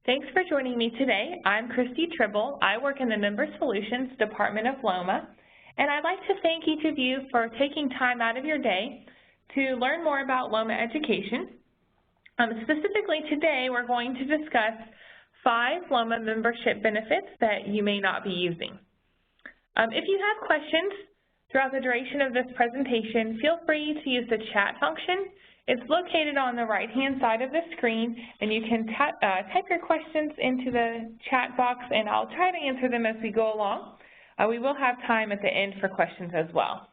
Thanks for joining me today. I'm Christy Tribble. I work in the Member Solutions Department of LOMA, and I'd like to thank each of you for taking time out of your day to learn more about LOMA education. Specifically today, we're going to discuss 5 LOMA membership benefits that you may not be using. If you have questions throughout the duration of this presentation, feel free to use the chat function. It's located on the right-hand side of the screen, and you can type your questions into the chat box, and I'll try to answer them as we go along. We will have time at the end for questions as well.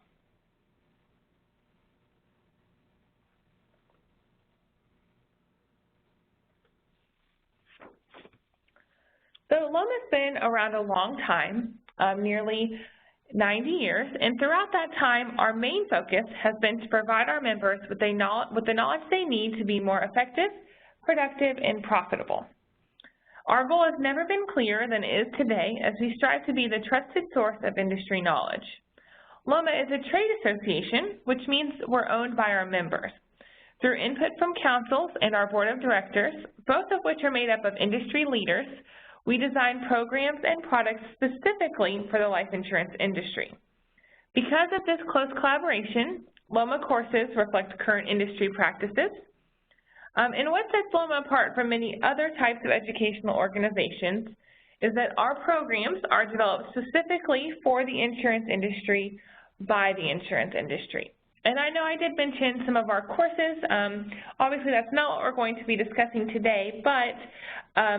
So LOMA's been around a long time, nearly 90 years, and throughout that time, our main focus has been to provide our members with the knowledge they need to be more effective, productive, and profitable. Our goal has never been clearer than it is today as we strive to be the trusted source of industry knowledge. LOMA is a trade association, which means we're owned by our members. Through input from councils and our board of directors, both of which are made up of industry leaders, we design programs and products specifically for the life insurance industry. Because of this close collaboration, LOMA courses reflect current industry practices. And what sets LOMA apart from many other types of educational organizations is that our programs are developed specifically for the insurance industry by the insurance industry. And I know I did mention some of our courses. Obviously, that's not what we're going to be discussing today, but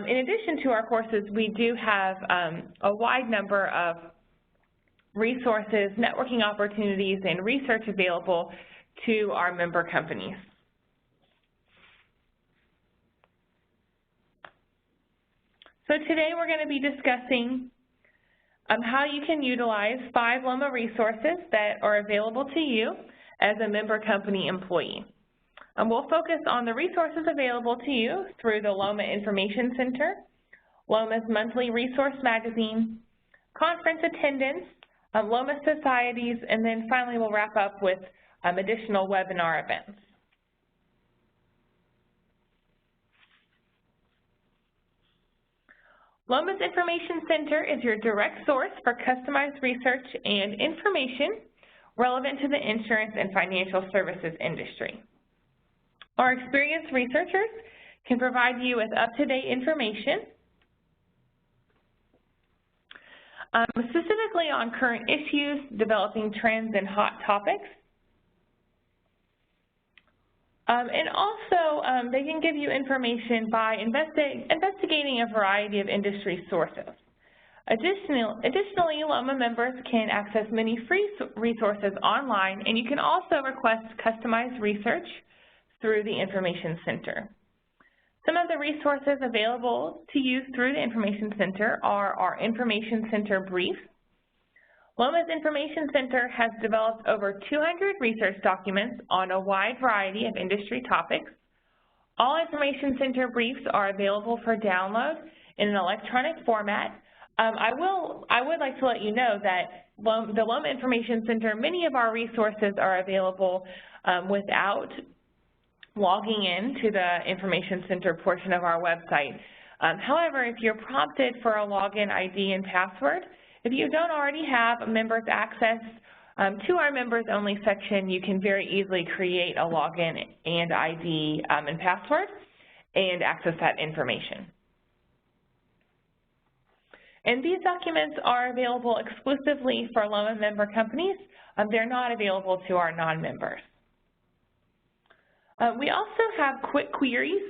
in addition to our courses, we do have a wide number of resources, networking opportunities, and research available to our member companies. So today we're going to be discussing how you can utilize 5 LOMA resources that are available to you as a member company employee. We'll focus on the resources available to you through the LOMA Information Center, LOMA's monthly resource magazine, conference attendance, LOMA Societies, and then finally we'll wrap up with additional webinar events. LOMA's Information Center is your direct source for customized research and information relevant to the insurance and financial services industry. Our experienced researchers can provide you with up-to-date information, specifically on current issues, developing trends, and hot topics. And also, they can give you information by investigating a variety of industry sources. Additionally, LOMA members can access many free resources online, and you can also request customized research through the Information Center. Some of the resources available to use through the Information Center are our Information Center Brief. LOMA's Information Center has developed over 200 research documents on a wide variety of industry topics. All Information Center briefs are available for download in an electronic format. I would like to let you know that the LOMA Information Center, many of our resources are available without logging in to the Information Center portion of our website. However, if you're prompted for a login ID and password, if you don't already have members access to our members only section, you can very easily create a login and ID and password and access that information. And these documents are available exclusively for LOMA member companies. They're not available to our non-members. We also have quick queries.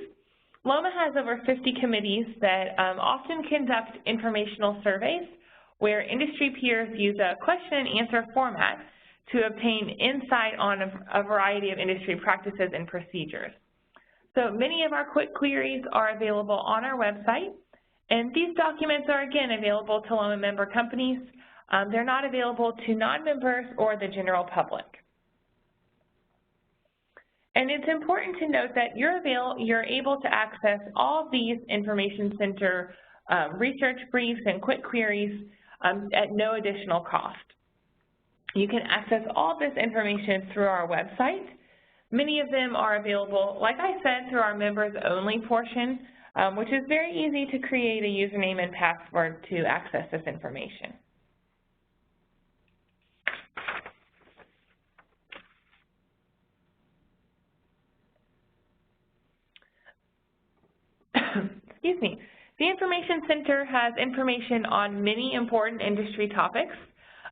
LOMA has over 50 committees that often conduct informational surveys where industry peers use a question and answer format to obtain insight on a variety of industry practices and procedures. So many of our quick queries are available on our website. And these documents are, again, available to LOMA member companies. They're not available to non-members or the general public. And it's important to note that you're able to access all of these Information Center research briefs and quick queries at no additional cost. You can access all this information through our website. Many of them are available, like I said, through our members-only portion which is very easy to create a username and password to access this information. Excuse me. The Information Center has information on many important industry topics.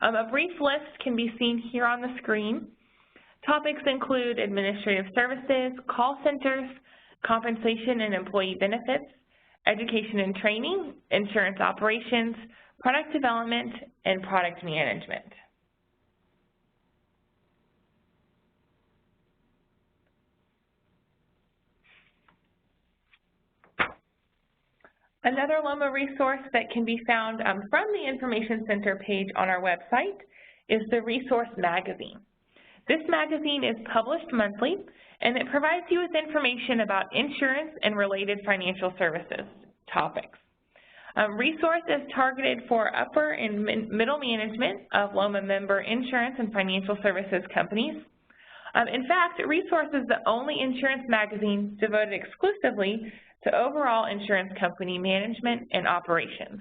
A brief list can be seen here on the screen. Topics include administrative services, call centers, compensation and employee benefits, education and training, insurance operations, product development, and product management. Another LOMA resource that can be found from the Information Center page on our website is the Resource Magazine. This magazine is published monthly, and it provides you with information about insurance and related financial services topics. Resource is targeted for upper and middle management of LOMA member insurance and financial services companies. In fact, Resource is the only insurance magazine devoted exclusively to overall insurance company management and operations.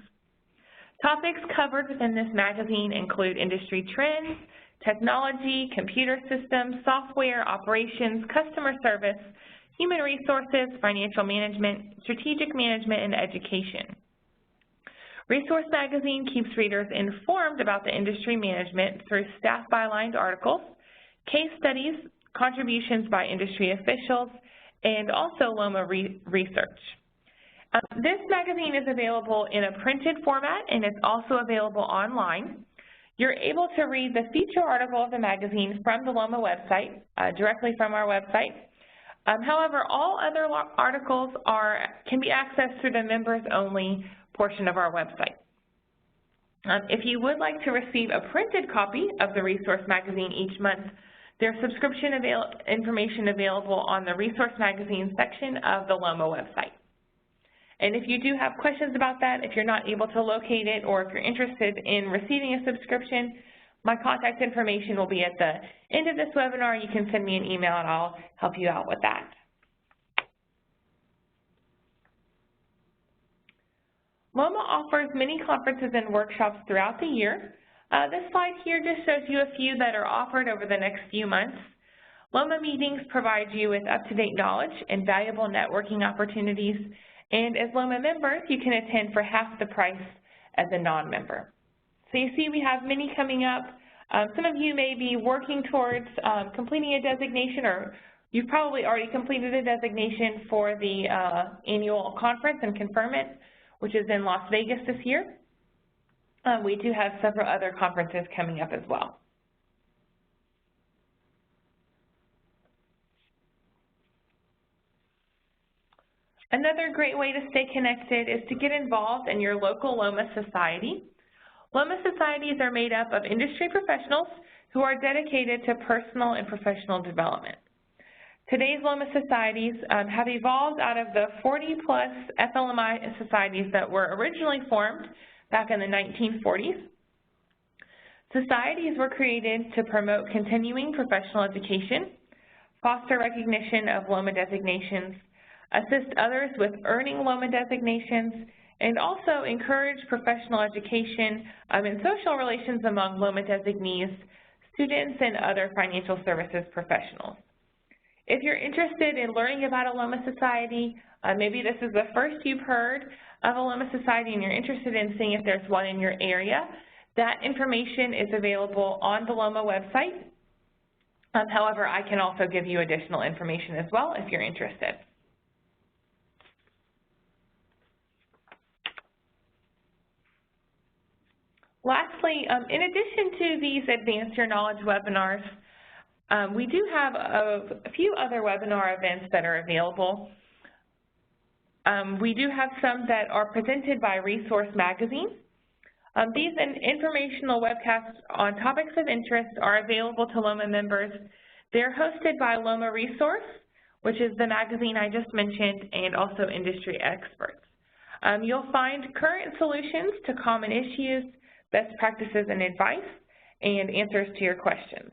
Topics covered within this magazine include industry trends, technology, computer systems, software, operations, customer service, human resources, financial management, strategic management, and education. Resource Magazine keeps readers informed about the industry management through staff bylined articles, case studies, contributions by industry officials, and also LOMA research. This magazine is available in a printed format, and it's also available online. You're able to read the feature article of the magazine from the LOMA website, directly from our website. However, all other articles can be accessed through the members-only portion of our website. If you would like to receive a printed copy of the Resource Magazine each month, there's subscription information available on the Resource Magazine section of the LOMA website. And if you do have questions about that, if you're not able to locate it, or if you're interested in receiving a subscription, my contact information will be at the end of this webinar. You can send me an email and I'll help you out with that. LOMA offers many conferences and workshops throughout the year. This slide here just shows you a few that are offered over the next few months. LOMA meetings provide you with up-to-date knowledge and valuable networking opportunities, and as LOMA members, you can attend for half the price as a non-member. So you see we have many coming up. Some of you may be working towards completing a designation, or you've probably already completed a designation for the annual conference and conferment, which is in Las Vegas this year. We do have several other conferences coming up as well. Another great way to stay connected is to get involved in your local LOMA Society. LOMA Societies are made up of industry professionals who are dedicated to personal and professional development. Today's LOMA Societies have evolved out of the 40-plus FLMI societies that were originally formed back in the 1940s. Societies were created to promote continuing professional education, foster recognition of LOMA designations, assist others with earning LOMA designations, and also encourage professional education and social relations among LOMA designees, students, and other financial services professionals. If you're interested in learning about a LOMA Society, maybe this is the first you've heard of a LOMA Society and you're interested in seeing if there's one in your area, that information is available on the LOMA website. However, I can also give you additional information as well if you're interested. Lastly, in addition to these Advance Your Knowledge webinars, we do have a few other webinar events that are available. We do have some that are presented by Resource Magazine. These informational webcasts on topics of interest are available to LOMA members. They're hosted by LOMA Resource, which is the magazine I just mentioned, and also industry experts. You'll find current solutions to common issues, best practices and advice, and answers to your questions.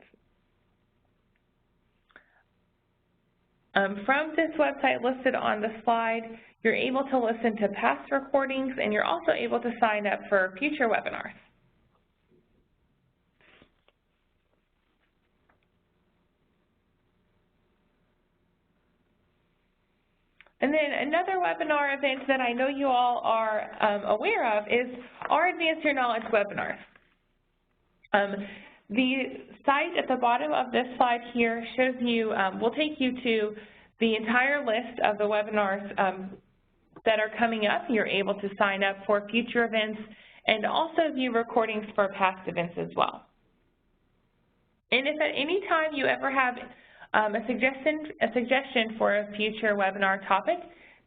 From this website listed on the slide, you're able to listen to past recordings, and you're also able to sign up for future webinars. And then another webinar event that I know you all are aware of is our Advance Your Knowledge webinars. The site at the bottom of this slide here shows you, will take you to the entire list of the webinars that are coming up. You're able to sign up for future events and also view recordings for past events as well. And if at any time you ever have a suggestion for a future webinar topic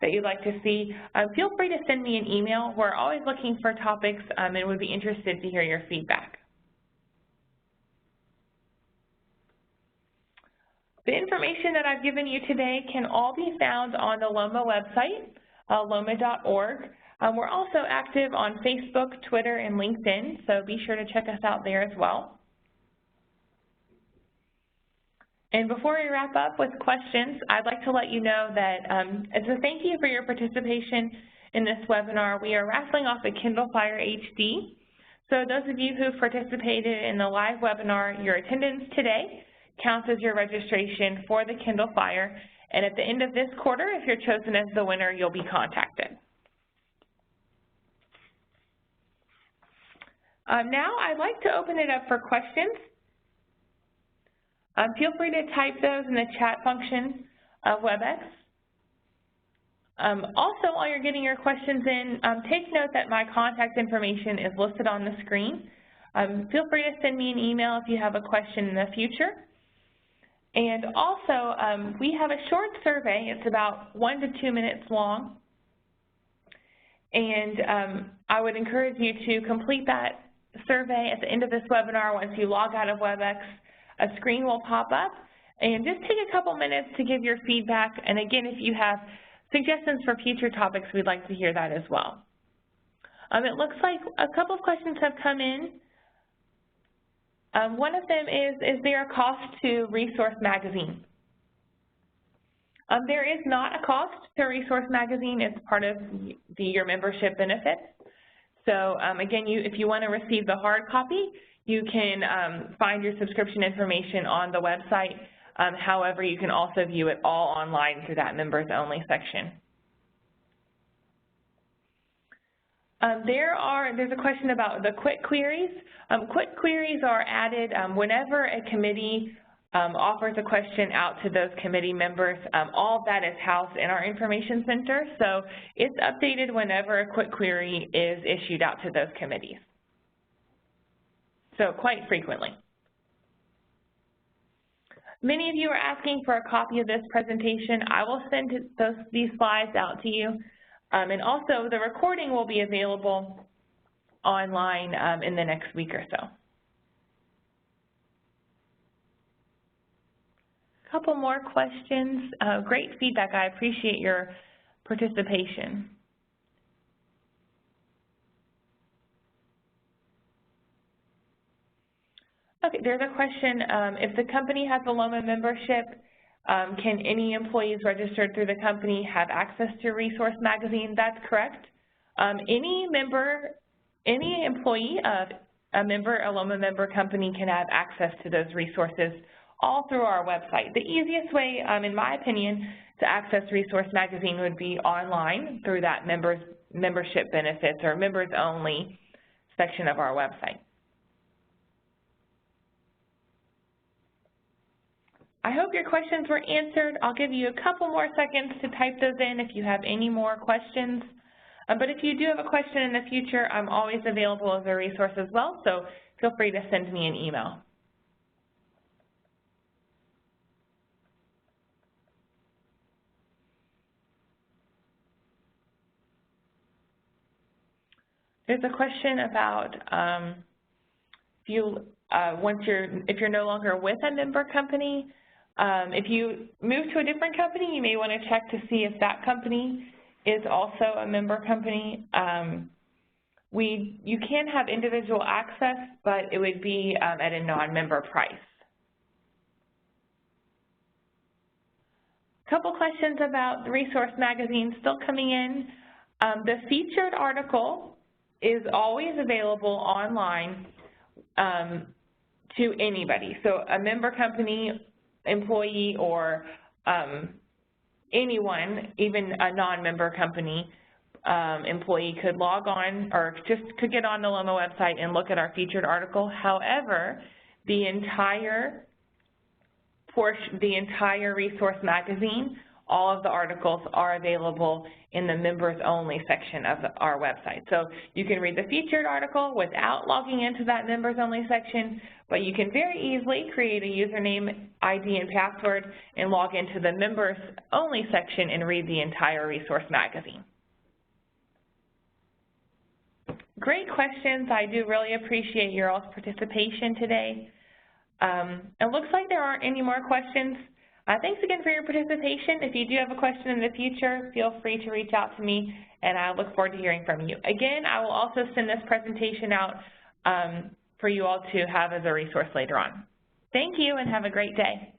that you'd like to see, feel free to send me an email. We're always looking for topics and would be interested to hear your feedback. The information that I've given you today can all be found on the LOMA website, loma.org. We're also active on Facebook, Twitter, and LinkedIn, so be sure to check us out there as well. And before we wrap up with questions, I'd like to let you know that as a thank you for your participation in this webinar, we are raffling off a Kindle Fire HD. So those of you who participated in the live webinar, your attendance today counts as your registration for the Kindle Fire. And at the end of this quarter, if you're chosen as the winner, you'll be contacted. Now I'd like to open it up for questions. Feel free to type those in the chat function of WebEx. Also, while you're getting your questions in, take note that my contact information is listed on the screen. Feel free to send me an email if you have a question in the future. And also, we have a short survey. It's about 1 to 2 minutes long. And I would encourage you to complete that survey at the end of this webinar. Once you log out of WebEx, a screen will pop up, and just take a couple minutes to give your feedback. And again, if you have suggestions for future topics, we'd like to hear that as well. It looks like a couple of questions have come in. One of them is there a cost to Resource Magazine? There is not a cost to Resource Magazine. It's part of your membership benefits. So again, if you want to receive the hard copy, you can find your subscription information on the website. However, you can also view it all online through that members only section. There's a question about the quick queries. Quick queries are added whenever a committee offers a question out to those committee members. All of that is housed in our information center, so it's updated whenever a quick query is issued out to those committees. So quite frequently. Many of you are asking for a copy of this presentation. I will send these slides out to you. And also the recording will be available online in the next week or so. A couple more questions. Great feedback. I appreciate your participation. Okay, there's a question, if the company has a LOMA membership, can any employees registered through the company have access to Resource Magazine? That's correct. Any employee of a LOMA member company can have access to those resources all through our website. The easiest way, in my opinion, to access Resource Magazine would be online through that membership benefits or members only section of our website. I hope your questions were answered. I'll give you a couple more seconds to type those in if you have any more questions. But if you do have a question in the future, I'm always available as a resource as well, so feel free to send me an email. There's a question about if you're no longer with a member company. If you move to a different company, you may want to check to see if that company is also a member company. You can have individual access, but it would be at a non-member price. Couple questions about the resource magazine still coming in. The featured article is always available online to anybody. So a member company, employee, or anyone, even a non-member company employee could log on or just could get on the LOMA website and look at our featured article. However, the entire resource magazine, all of the articles are available in the members only section of our website. So you can read the featured article without logging into that members only section, but you can very easily create a username, ID, and password and log into the members only section and read the entire resource magazine. Great questions. I do really appreciate your all's participation today. It looks like there aren't any more questions. Thanks again for your participation. If you do have a question in the future, feel free to reach out to me, and I look forward to hearing from you. Again, I will also send this presentation out for you all to have as a resource later on. Thank you, and have a great day.